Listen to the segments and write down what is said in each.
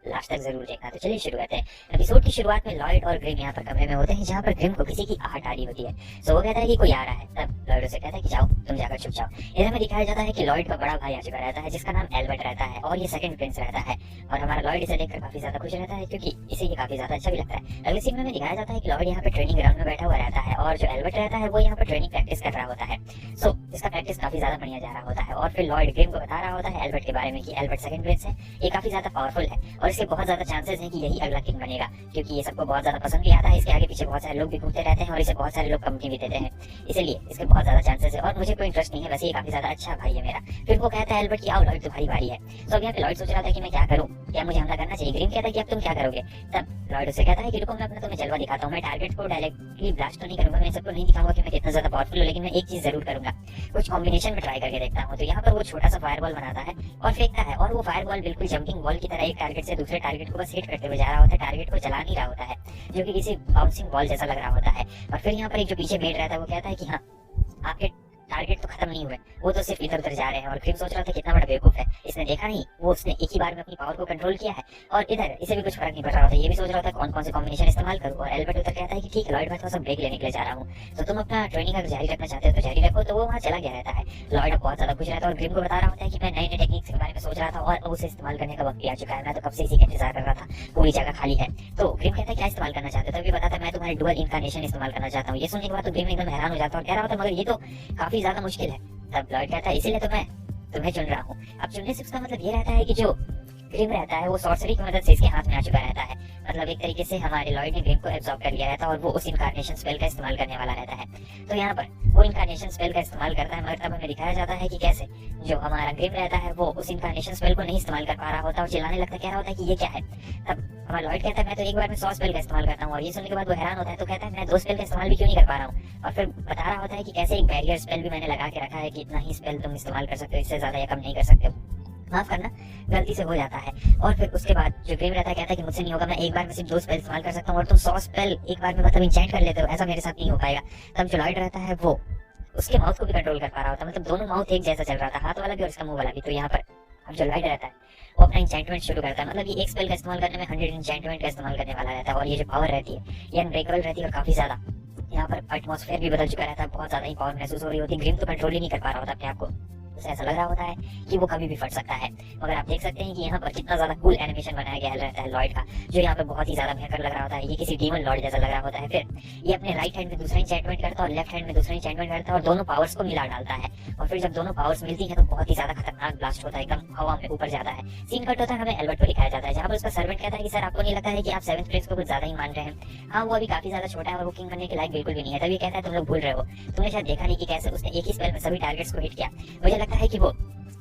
Last तक जरूर देखना। तो चलिए शुरू करते हैं। एपिसोड की शुरुआत में लॉयड और ग्रिम यहाँ पर कमरे में होते हैं जहाँ पर ग्रिम को किसी की आहट आ रही होती है। सो वो कहता है कि कोई आ रहा है। तब लॉयड उसे कहता है कि जाओ तुम जाकर छुप जाओ। इधर में दिखाया जाता है कि लॉयड का बड़ा भाई आ चुका रहता है जिसका नाम एल्बर्ट रहता है और ये सेकंड प्रिंस रहता है। और हमारा लॉयड इसे देखकर काफी ज्यादा खुश रहता है क्योंकि इसे ये काफी ज्यादा अच्छा भी लगता है। अगले सीन में दिखाया जाता है कि लॉयड यहाँ पे ट्रेनिंग ग्राउंड में बैठा हुआ रहता है और जो एल्बर्ट रहता है वो यहाँ पर ट्रेनिंग प्रैक्टिस कर रहा होता है। सो इसका प्रैक्टिस काफी ज्यादा बढ़िया जा रहा होता है और फिर लॉयड ग्रिम को बता रहा होता है एल्बर्ट के बारे में कि एल्बर्ट सेकंड प्रिंस है, ये काफी ज्यादा पावरफुल है और इसके बहुत ज्यादा चांसेस हैं कि यही अगला किंग बनेगा क्योंकि ये सबको बहुत ज्यादा पसंद भी आता है। इसके आगे पीछे बहुत सारे लोग भी घूमते रहते हैं और इसे बहुत सारे लोग कंपनी भी देते हैं, इसलिए इसके बहुत ज्यादा चांसेस है और मुझे कोई इंटरेस्ट नहीं है, वैसे ये काफी ज्यादा अच्छा भाई है मेरा। फिर वो कहता है एल्बर्ट कि आओ लॉयड तुम्हारी बारी है। तो अब यहाँ पे लॉयड सोच रहा था कि मैं क्या करूँ, क्या मुझे हमला करना चाहिए। ग्रिम कहता है कि अब तुम क्या करोगे। तब लॉयड उसे कहता है कि रुको मैं अपना तुम्हें जलवा दिखाता हूँ, मैं टारगेट को डायरेक्टली ब्लास्ट तो नहीं करूंगा, मैं सबको नहीं दिखाऊंगा कि मैं कितना ज्यादा पावरफुल हूँ, लेकिन मैं एक चीज जरूर करूंगा, कुछ कॉम्बिनेशन में ट्राई करके देखता हूँ। तो यहाँ पर वो छोटा सा फायरबॉल बनाता है और फेंकता है और वो फायरबॉल बिल्कुल जंपिंग बॉल की तरह एक टारगेट से दूसरे टारगेट को बस हिट करते हुए जा रहा होता है, टारगेट को जला नहीं रहा होता है, जो कि किसी बाउंसिंग बॉल जैसा लग रहा होता है। और फिर यहाँ पर एक जो पीछे मेट रहता है वो कहता है कि हाँ आपके टारगेट तो खत्म नहीं हुए, वो तो सिर्फ इधर उधर जा रहे हैं। और ग्रिम सोच रहा था कितना बड़ा बेवकूफ है, इसने देखा नहीं वो उसने एक ही बार में अपनी पावर को कंट्रोल किया है और इधर इसे भी कुछ फर्क नहीं पड़ रहा था, ये भी सोच रहा था कौन कौन से कॉम्बिनेशन इस्तेमाल करूं। और एल्बर्ट उधर कहता है कि ठीक है लॉयड मैं थोड़ा सा ब्रेक लेने के लिए जा रहा हूं, तो तुम अपना ट्रेनिंग अगर जारी रखना चाहते हो तो जारी रखो। तो वो वहां चला गया रहता है। लॉयड बहुत ज्यादा खुश रहता है और ग्रिम को बता रहा होता है कि मैं नए नए टेक्निक्स के बारे में सोच रहा था और उसे इस्तेमाल करने का वक्त भी आ चुका है, मैं तो कब से इसी का इंतजार कर रहा था, पूरी जगह खाली है। तो ग्रिम कहता है क्या इस्तेमाल करना चाहते हो। तभी बताता है मैं तुम्हारे डुअल इनकार्नेशन इस्तेमाल करना चाहता हूँ। ये सुनने के बाद तो ग्रिम एकदम हैरान हो जाता है और कह रहा होता है मगर ये तो काफी ज्यादा मुश्किल है। तब लॉयड कहता है इसीलिए तो मैं तुम्हें चुन रहा हूँ। अब चुनने से उसका मतलब ये रहता है कि जो ग्रिम रहता है वो सॉर्सरी की मदद से इसके हाथ में आ चुका रहता है, मतलब एक तरीके से हमारे लॉयड ने ग्रिम को एब्जॉर्ब कर लिया रहता है और वो उस इनकार्नेशन स्पेल का इस्तेमाल करने वाला रहता है। तो यहाँ पर वो इनकार्नेशन स्पेल का इस्तेमाल करता है मगर तब हमें दिखाया जाता है कि कैसे जो हमारा ग्रिम रहता है वो उस इनकार्नेशन स्पेल को नहीं इस्तेमाल कर पा रहा होता और चिल्लाने लगता, कह रहा होता है कि ये क्या है। तब हमारा लॉयड कहता है मैं तो एक बार में 100 स्पेल का इस्तेमाल करता हूँ। और ये सुनने के बाद वो हैरान होता है, तो कहता है मैं 2 स्पेल का इस्तेमाल भी क्यों नहीं कर पा रहा हूँ। और फिर बता रहा होता है कि कैसे एक बैरियर स्पेल भी मैंने लगा के रखा है कि इतना ही स्पेल तुम इस्तेमाल कर सकते हो, इससे ज्यादा या कम नहीं कर सकते हो, माफ करना गलती से हो जाता है। और फिर उसके बाद जो ग्रिम रहता है कहता है कि मुझसे नहीं होगा, मैं एक बार में सिर्फ 2 स्पेल इस्तेमाल कर सकता हूँ और तुम 100 स्पेल एक बार में मतलब इंचेंट कर लेते हो, ऐसा मेरे साथ नहीं हो पाएगा। तब जो लॉयड रहता है वो उसके माउथ को भी कंट्रोल कर पा रहा होता है, मतलब दोनों माउथ एक जैसा चल रहा था, हाथ वाला भी और इसका मुंह वाला भी। तो यहाँ पर अब जो लॉयड रहता है वो अपना इंचेंटमेंट शुरू करता है, मतलब ये एक स्पेल का इस्तेमाल करने में 100 इंचेंटमेंट का इस्तेमाल करने वाला रहता है। और ये जो पावर रहती है ये अनब्रेकेबल रहती है और काफी ज्यादा यहाँ पर एटमॉस्फेयर भी बदल चुका रहता है, बहुत ज्यादा ही पावर महसूस हो रही होती है। ग्रिम तो कंट्रोल ही नहीं कर पा रहा होता अपने आप को, उसे ऐसा लग रहा होता है कि वो कभी भी फट सकता है। मगर आप देख सकते हैं कि यहाँ पर कितना ज्यादा कूल एनिमेशन बनाया गया रहता है लॉयड का, जो यहाँ पे बहुत ही ज्यादा भयंकर लग रहा होता है, ये किसी डीमन लॉर्ड जैसा लग रहा होता है। फिर ये अपने राइट हैंड में दूसरा इंचेंटमेंट करता है और लेफ्ट हैंड में दूसरा इंचेंटमेंट करता है और दोनों पावर्स को मिला डालता है। और फिर जब दोनों पावर्स मिलती है तो बहुत ही ज्यादा खतरनाक ब्लास्ट होता है, एकदम हवा में ऊपर जाता है। सीन कट होता है, हमें एल्बर्ट को दिखाया जाता है जहाँ पर उसका सर्वेंट कहता है कि सर आपको नहीं लगता है कि आप 7th प्रिंस को कुछ ज्यादा ही मान रहे हैं। हाँ वो अभी काफी ज्यादा छोटा है और वो किंग बनने के लायक बिल्कुल भी नहीं है। तभी कहता है तुम लोग भूल रहे हो, तुमने शायद देखा नहीं कि कैसे उसने एक ही स्पेल में सभी टारगेट्स को हिट किया। मुझे लगता है कि वो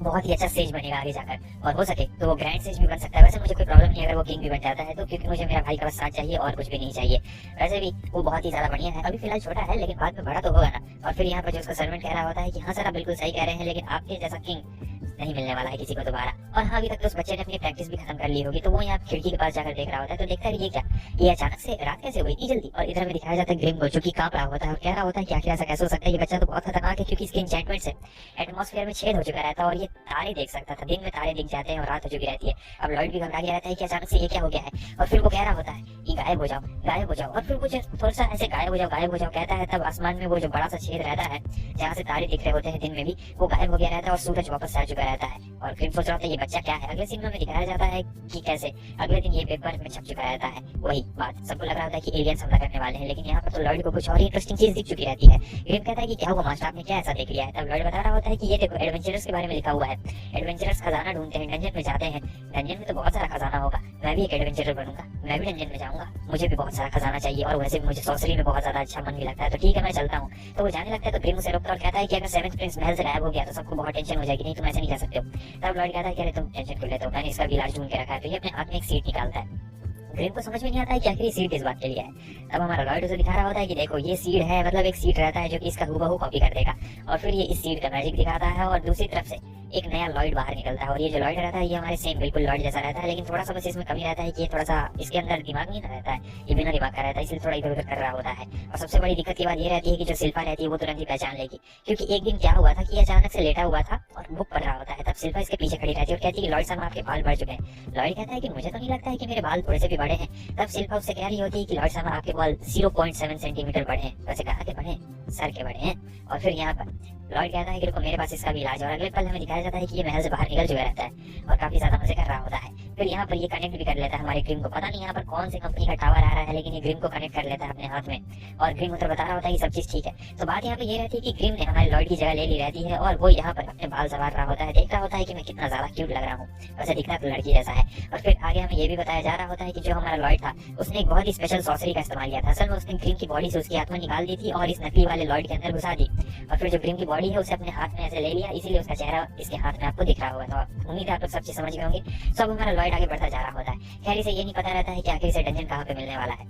बहुत ही अच्छा सेज बनेगा आगे जाकर और हो सके तो वो ग्रैंड सेज भी बन सकता है। वैसे मुझे कोई प्रॉब्लम नहीं अगर वो किंग भी बन जाता है तो, क्योंकि मुझे मेरा भाई का बस साथ चाहिए और कुछ भी नहीं चाहिए। वैसे भी वो बहुत ही ज्यादा बढ़िया है, अभी फिलहाल छोटा है लेकिन बाद में बड़ा तो होगा ना। और फिर यहाँ पर जो उसका सर्वेंट कह रहा होता है कि हाँ सर आप बिल्कुल सही कह रहे हैं, लेकिन आपके जैसा किंग नहीं मिलने वाला है किसी को दोबारा। और हाँ अभी तक तो उस बच्चे ने अपनी प्रैक्टिस भी खत्म कर ली होगी। तो वो यहाँ खिड़की के पास जाकर देख रहा होता है, तो देखता है ये क्या, ये अचानक से रात कैसे हुई इतनी जल्दी। और इधर में दिखाया जाता है ग्रिम को जो कि कांप रहा होता है और कह रहा होता है कि आखिर ऐसा कैसे हो सकता है, ये बच्चा तो बहुत खतरनाक है क्योंकि इसके एन्चेंटमेंट से एटमॉस्फेयर में छेद हो चुका रहता है और ये तारे देख सकता था, दिन में तारे दिख जाते हैं और रात हो चुकी रहती है। अब लॉयड भी घबरा गया रहता है कि अचानक से ये क्या हो गया है। और फिर वो कह रहा होता है कि गायब हो जाओ गायब हो जाओ। और फिर वो थोड़ा सा ऐसे गायब हो जाओ कहता है, तब आसमान में वो जो बड़ा सा छेद रहता है जहाँ से तारे दिख रहे होते हैं दिन में भी, वो गायब हो गया रहता है और सूरज वापस आ चुका रहता है। और फिर सोच रहा था ये बच्चा क्या है। अगले सीन में दिखाया जाता है कि कैसे अगले दिन ये पेपर में छप चुका रहता है। वही बात सबको लग रहा था कि एलियंस हमला करने वाले हैं, लेकिन यहाँ पर तो लॉयड को कुछ और ही इंटरेस्टिंग चीज दिख चुकी रहती है। ग्रिम कहता है कि क्या हुआ मास्टर आपने क्या ऐसा देख लिया है। तब लॉयड बता रहा होता है कि ये देखो एडवेंचरर्स के बारे में लिखा हुआ है, एडवेंचरर्स खजाना ढूंढते हैं, डंजन में जाते हैं, डंजन में तो बहुत सारा खजाना होगा, मैं भी एक एडवेंचरर बनूंगा, मैं भी डंजन में जाऊंगा, मुझे भी बहुत सारा खजाना चाहिए और वैसे भी मुझे सॉर्सरी में बहुत ज्यादा अच्छा मन भी लगता है, तो ठीक है मैं चलता हूँ। तो वो जाने लगता है तो ग्रिम उसे रोकता और कहता है कि अगर 7th प्रिंस महल से गायब हो गया तो सबको बहुत टेंशन हो जाएगी, नहीं तुम ऐसे नहीं जा सकते हो। तब लॉयड कहता है कि अरे तुम टेंशन क्यों लेते हो, मैंने इसका भी इलाज ढूंढ के रखा है। तो ये अपने हाथ में एक सीट निकालता है। ग्रिम को समझ में नहीं आता है कि आखिर ये सीट किस बात के लिए है। तब हमारा लॉयड उसे दिखा रहा होता है कि देखो ये सीड है, मतलब एक सीट रहता है जो कि इसका हूबहू कॉपी कर देगा। और फिर ये इस सीट का मैजिक दिखाता है और दूसरी तरफ से एक नया लॉइड बाहर निकलता है। और ये जो लॉइड रहता है ये हमारे सेम बिल्कुल लॉइड जैसा रहता है, लेकिन थोड़ा सा बस इसमें कमी रहता है कि ये थोड़ा सा इसके अंदर दिमाग नहीं रहता है, ये बिना दिमाग का रहता है, इसलिए थोड़ा इधर उधर कर रहा होता है। और सबसे बड़ी दिक्कत की बात ये रहती है कि जो शिल्पा रहती है वो तुरंत ही पहचान लेगी, क्योंकि एक दिन क्या हुआ था कि अचानक से लेटा हुआ था और बुक पढ़ रहा होता है। तब शिल्पा इसके पीछे खड़ी रहती है और कहती है कि लॉइड साहब आपके बाल बढ़ चुके हैं। लॉइड कहता है कि मुझे तो नहीं लगता है कि मेरे बाल थोड़े से भी बड़े हैं। तब शिल्पा उससे कह रही होती है कि लॉइड साहब आपके बाल 0.7 सेंटीमीटर बढ़े हैं। वैसे कहाँ के बढ़े, सर के बढ़े हैं। और फिर यहाँ पर लॉइड कहता है कि रुको मेरे पास इसका भी इलाज। और अगले पल हमें दिखाया जाता है कि ये महल से बाहर निकल चुका रहता है और काफी ज्यादा मजे कर रहा होता है। फिर यहाँ पर ये कनेक्ट भी कर लेता है हमारे ग्रिम को, पता नहीं यहाँ पर कौन सी कंपनी का टावर आ रहा है, लेकिन ये ग्रिम को कनेक्ट कर लेता है अपने हाथ में। और ग्रिम उधर बता रहा होता है कि सब चीज ठीक है। तो बात यहाँ पे ये रहती है कि ग्रिम ने हमारे लॉइड की जगह ले ली रहती है और वो यहाँ पर अपने बाल संवार रहा होता है, देख रहा होता है कि मैं कितना ज्यादा क्यूट लग रहा हूँ, वैसे दिखना तो लड़की जैसा है। और फिर आगे हमें ये भी बताया जा रहा होता है कि जो हमारा लॉइड था उसने एक बहुत ही स्पेशल सॉर्सरी का इस्तेमाल किया था। असल में उसने ग्रिम की बॉडी से उसकी आत्मा निकाल दी थी और इस नकली वाले लॉइड के अंदर घुसा दी। और फिर जो ग्रिम की बॉडी है उसे अपने हाथ में ऐसे ले लिया, इसीलिए उसका चेहरा इसके हाथ में आपको दिख रहा होगा। तो उम्मीद है आप लोग सब चीज समझ गए होंगे। सब हमारा लॉइड आगे बढ़ता जा रहा होता है। खैर इसे ये नहीं पता रहता है कि आखिर इसे डंजन कहाँ पे मिलने वाला है।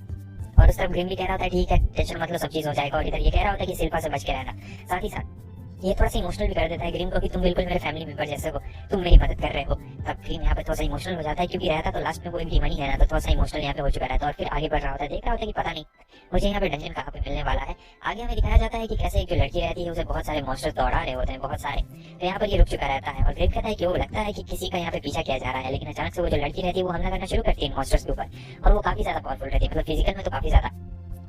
और उस तरफ ग्रिम भी कह रहा होता है ठीक है टेंशन मतलब सब चीज हो जाएगा। और इधर ये कह रहा होता है कि शिल्पा से बच के रहना। साथ ही साथ ये थोड़ा सा इमोशनल भी कर देता है ग्रिम को कि तुम बिल्कुल मेरे फैमिली मेंबर जैसे हो, तुम मेरी मदद कर रहे हो। तब ग्रिम यहाँ पे थोड़ा सा इमोशनल हो जाता है, क्योंकि रहता तो लास्ट में कोई भी मनी है ना, तो थोड़ा सा इमोशनल यहाँ पे हो चुका रहता है। और फिर आगे बढ़ रहा होता है, देख रहा होता है कि पता नहीं मुझे यहाँ पे डंजन कहाँ पे मिलने वाला है। आगे हमें दिखाया जाता है कि कैसे एक जो लड़की रहती है उसे बहुत सारे मॉन्स्टर दौड़ा रहे होते हैं, बहुत सारे। तो यहाँ पर ये रुक चुका रहता है और ग्रिम कहता है कि वो लगता है कि किसी का यहाँ पे पीछा किया जा रहा है, लेकिन अचानक से वो जो लड़की रहती है वो हमला करना शुरू करती है मॉन्स्टर्स के ऊपर। और वो काफी ज्यादा पावरफुल रहती है, मतलब फिजिकल में तो काफी ज्यादा।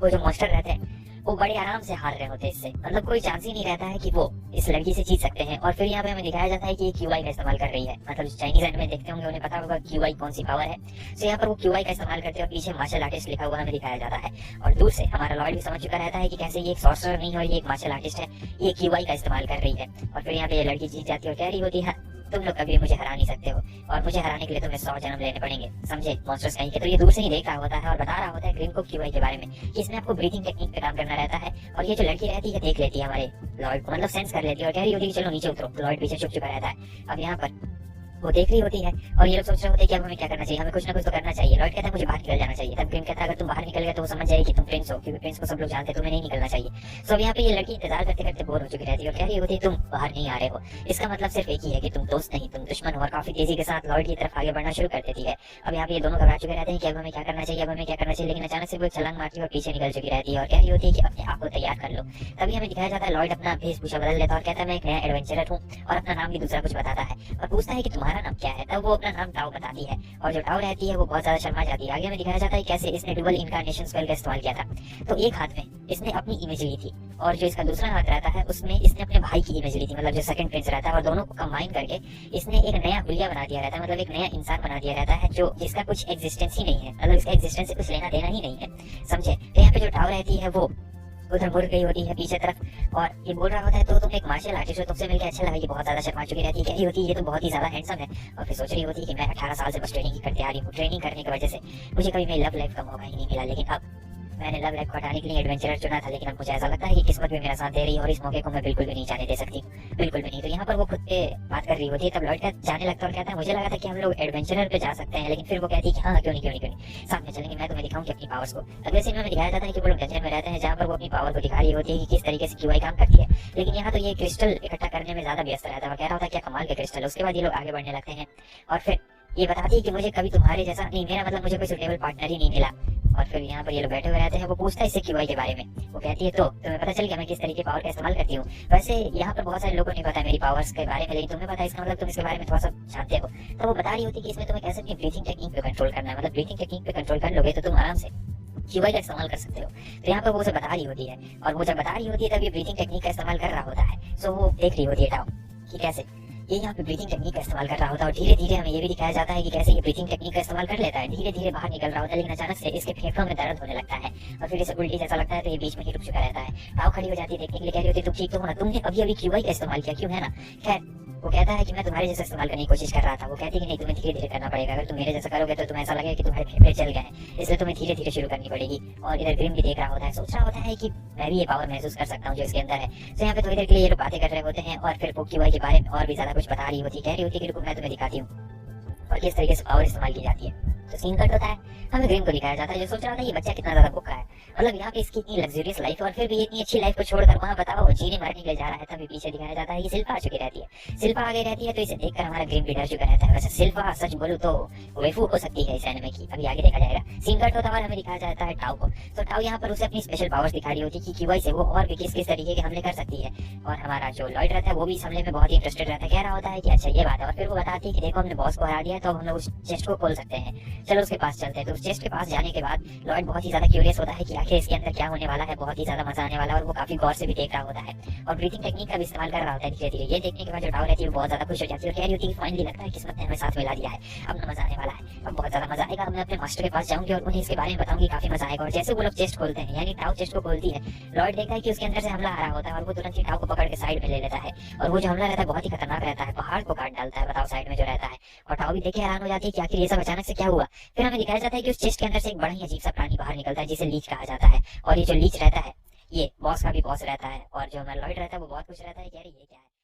वो जो मॉन्स्टर रहते हैं वो बड़े आराम से हार रहे होते हैं इससे, मतलब कोई चांस ही नहीं रहता है कि वो इस लड़की से जीत सकते हैं। और फिर यहाँ पे हमें दिखाया जाता है कि ये क्यूआई का इस्तेमाल कर रही है, मतलब चाइनीज एंड में देखते होंगे उन्हें पता होगा क्यूआई कौन सी पावर है। तो यहाँ पर वो क्यूआई का इस्तेमाल करते हैं और पीछे मार्शल आर्टिस्ट लिखा हुआ हमें दिखाया जाता है। और दूर से हमारा लॉर्ड भी समझ चुका रहता है कि कैसे ये एक सॉर्सरर नहीं है और ये एक मार्शल आर्टिस्ट है, ये क्यूआई का इस्तेमाल कर रही है। और फिर यहाँ पे ये लड़की जीत जाती है और कह रही होती है तुम लोग कभी मुझे हरा नहीं सकते हो और मुझे हराने के लिए तुम्हें 100 जन्म लेने पड़ेंगे, समझे मॉन्स्टर्स कहीं के। तो ये दूर से ही देख रहा होता है और बता रहा होता है ग्रिम को क्यूआई के बारे में कि इसमें आपको ब्रीथिंग टेक्निक पे काम करना रहता है। और ये जो लड़की रहती है देख लेती है हमारे लॉर्ड को, मतलब सेंस कर लेती है और कह रही होती है चलो नीचे उतरो। लॉर्ड पीछे छुप चुका रहता है। अब यहाँ पर वो देख रही होती है और ये लोग सोच रहे होते हैं कि अब हमें क्या करना चाहिए, हमें कुछ ना कुछ तो करना चाहिए। लॉर्ड कहता है मुझे बाहर निकल जाना चाहिए। तब ग्रिम कहता है अगर तुम बाहर निकल गए तो वो समझ जाएगी कि तुम प्रिंस हो, क्योंकि प्रिंस को सब लोग जानते हैं, तुम्हें नहीं निकलना चाहिए। सो अब यहाँ पे ये लड़की इंतजार करते करते बोर हो चुकी रहती है और कह रही होती है तुम बाहर नहीं आ रहे हो, इसका मतलब सिर्फ एक ही है कि तुम दोस्त नहीं तुम दुश्मन हो। और काफी तेजी के साथ लॉर्ड की तरफ आगे बढ़ना शुरू कर देती है। अब यहाँ पे ये दोनों घबरा चुके रहते हैं कि अब हमें क्या करना चाहिए, अब हमें क्या करना चाहिए। लेकिन अचानक से वो छलांग मारती है और पीछे निकल चुकी रहती है और कह रही होती है कि अपने आप को तैयार कर लो। तभी हमें दिखाया जाता है लॉर्ड अपना वेशभूषा बदल लेता है और कहता है मैं एक नया एडवेंचरर हूँ और अपना नाम भी दूसरा कुछ बताता है और पूछता है कि तुम्हारा नाम क्या है। तब वो अपना नाम टाओ बताती है और जो टाओ रहती है वो बहुत ज्यादा शर्मा जाती है। आगे हमें दिखाया जाता है कैसे इसने डुअल इनकार्नेशन स्पेल का इस्तेमाल किया था। तो एक हाथ में इसने अपनी इमेज ली थी और जो इसका दूसरा हाथ रहता है उसमें इसने अपने भाई की इमेज ली थी, मतलब जो सेकंड प्रिंस रहता है। और दोनों को कंबाइन करके इसने एक नया हुलिया बना दिया रहता है, मतलब एक नया इंसान बना दिया रहता है जो जिसका कुछ एग्जिस्टेंस ही नहीं है, मतलब इसका एग्जिस्टेंस से कुछ लेना देना ही नहीं है, समझे। तो यहाँ पे जो टाओ रहती है वो उधर मुड़ गई होती है पीछे तरफ और ये बोल रहा होता है तो तुम एक मार्शल आर्टिस्ट हो, तुमसे मिलकर अच्छा लगा। ये बहुत ज्यादा शर्मा चुकी रहती है, कह रही होती है ये तो बहुत ही ज्यादा हैंडसम है। और फिर सोच रही होती है कि मैं 18 साल से बस ट्रेनिंग ही करते आ रही हूँ, ट्रेनिंग करने की वजह से मुझे कभी मेरी लव लाइफ का मौका ही नहीं मिला, लेकिन अब मैंने लव लाइफ को हटाने के लिए एडवेंचरर चुना था। लेकिन अब मुझे ऐसा लगता है कि किस्मत भी मेरा साथ दे रही है और इस मौके को मैं बिल्कुल भी नहीं जाने दे सकती, बिल्कुल भी नहीं। तो यहाँ पर वो खुद पे बात कर रही होती है। तब लॉर्ड का जाने लगता है और कहता है मुझे लगा था कि हम लोग एडवेंचरर पे जा सकते हैं, लेकिन फिर वो कहती है कि हाँ क्यों नहीं क्यों नहीं क्यों नहीं, साथ में चलेंगे, मैं तुम्हें दिखाऊंगी अपनी पावर्स को। अगले सीन में दिखाया जाता है कि वो लोग डंजन में रहते हैं जहाँ पर वो अपनी पावर को दिखा रही होती है कि किस तरीके से क्यूआई काम करती है। लेकिन यहाँ तो ये क्रिस्टल इकट्ठा करने में ज्यादा व्यस्त रहता है और कह रहा होता है क्या कमाल के क्रिस्टल। उसके बाद ये लोग आगे बढ़ने लगते हैं और फिर ये बताती है कि मुझे कभी तुम्हारे जैसा नहीं, मेरा मतलब मुझे कोई सुटेबल पार्टनर ही नहीं मिला। और फिर यहाँ पर ये लोग बैठे हुए रहते हैं। वो पूछता है इससे क्यूआई के बारे में, वो कहती है तो तुम्हें पता चल गया मैं किस तरीके पावर का इस्तेमाल करती हूँ। वैसे यहाँ पर बहुत सारे लोगों को नहीं पता है मेरी पावर्स के बारे में, लेकिन तुम्हें पता है, इसका मतलब तुम इसके बारे में थोड़ा सा जानते हो। तो वो बता रही होती है कि इसमें तुम्हें कैसे अपनी ब्रीथिंग टेक्निक पे कंट्रोल करना है, मतलब ब्रीथिंग टेक्निक पे कंट्रोल कर लोगे तो तुम आराम से क्यूआई का इस्तेमाल कर सकते हो। तो यहाँ पर वो उसे बता रही होती है और वो जब बता रही होती है तब ये ब्रीथिंग टेक्निक का इस्तेमाल कर रहा होता है। सो वो देख रही होती है टाओ कि कैसे ये यहाँ पे ब्रीथिंग टेक्निक का इस्तेमाल कर रहा होता है। और धीरे धीरे हमें ये भी दिखाया जाता है कि कैसे ये ब्रीथिंग टेक्निक का इस्तेमाल कर लेता है, धीरे धीरे बाहर निकल रहा होता है। लेकिन अचानक से इसके फेफड़ों में दर्द होने लगता है और फिर इसे उल्टी जैसा लगता है, तो ये बीच में ही रुक चुका रहता है। टाओ खड़ी हो जाती है देखने के लिए, कह रही होती है तुम ठीक तो हो ना, तुमने अभी अभी क्यूआई का इस्तेमाल किया क्यों, है ना। खैर वो कहता है कि मैं तुम्हारे जैसा इस्तेमाल करने की कोशिश कर रहा था। वो कहती है कि नहीं तुम्हें धीरे धीरे करना पड़ेगा, अगर तुम मेरे जैसा करोगे तो तुम्हें ऐसा लगेगा कि तुम्हारे फेफड़े चल गए हैं, इसलिए तुम्हें धीरे धीरे शुरू करनी पड़ेगी। और इधर ग्रिम भी देख रहा होता है, सोच रहा होता है कि मैं भी ये पावर महसूस कर सकता हूँ जो इसके अंदर है। तो यहाँ पे थोड़ी देर के लिए ये लोग बातें कर रहे होते हैं और फिर वो क्यूआई के बारे में और भी ज्यादा कुछ बता रही होती है, कह रही होती है कि रुको मैं तुम्हें दिखाती हूँ और किस तरीके से पावर इस्तेमाल की जाती है। तो सीन कट होता है, हमें ग्रिम को दिखाया जाता है जो सोच रहा था ये बच्चा कितना ज्यादा भूखा है, मतलब यहाँ पे इसकी इतनी लग्जरियस लाइफ और फिर भी इतनी अच्छी लाइफ को छोड़कर वहाँ बताओ वो जीने मरने के लिए जा रहा है। तभी पीछे दिखाया जाता है कि शिल्पा आ चुकी रहती है। शिल्पा आगे रहती है तो इसे देखकर हमारा ग्रिम भी डर चुका रहता है। वैसे शिल्पा सच बोलूं तो वैफू हो सकती है इस एनिमे की, अभी आगे देखा जाएगा। सीन कट होता है और हमें दिखाया जाता है टाओ को। तो टाओ यहाँ पर उसे अपनी स्पेशल पावर्स दिखा रही होती है कि क्यूआई से वो और भी किस किस तरीके के हमले कर सकती है। और हमारा जो लॉयड रहता है वो भी इस हमले में बहुत ही इंटरेस्टेड रहता है, कह रहा होता है कि अच्छा ये बात है। और फिर वो बताती है कि देखो हमने बॉस को हरा दिया तो हम लोग उस चेस्ट को खोल सकते हैं, चलो उसके पास चलते हैं। तो उस चेस्ट के पास जाने के बाद लॉयड बहुत ही ज्यादा क्यूरियस होता है कि आखिर इसके अंदर क्या होने वाला है, बहुत ही ज्यादा मजा आने वाला है। और वो काफी गौर से भी देख रहा होता है और ब्रीथिंग टेक्निक का भी इस्तेमाल कर रहा होता है धीरे धीरे। ये देखने के बाद जो टावर रहती है वो बहुत ज्यादा खुश हो जाती है और कह रही होती है कि फाइनली लगता है किस्मत ने हमें साथ मिला दिया है, अब ना मजा आने वाला है, अब बहुत ज्यादा मजा आएगा। मैं अपने मास्टर के पास जाऊंगी और उन्हें इसके बारे में बताऊंगी, काफी मजा आएगा। और जैसे वो लोग चेस्ट खोलते हैं यानी टाओ चेस्ट को खोलती है, लॉयड देखता है कि उसके अंदर से हमला आ रहा होता है और वो तुरंत ही टाओ को पकड़ के साइड में ले लेता है। और वो जो हमला रहता है बहुत ही खतरनाक रहता है, पहाड़ को काट डालता है बताओ साइड में जो रहता है। और टाओ भी देखे हैरान हो जाती है कि आखिर ये सब अचानक से क्या हुआ। फिर हमें दिखाया जाता है कि उस चेस्ट के अंदर से एक बड़ा ही अजीब सा प्राणी बाहर निकलता है जिसे लीच कहा जाता है। और ये जो लीच रहता है ये बॉस का भी बॉस रहता है और जो हमारा लॉयड रहता है वो बहुत खुश रहता है, कह रही है क्या है।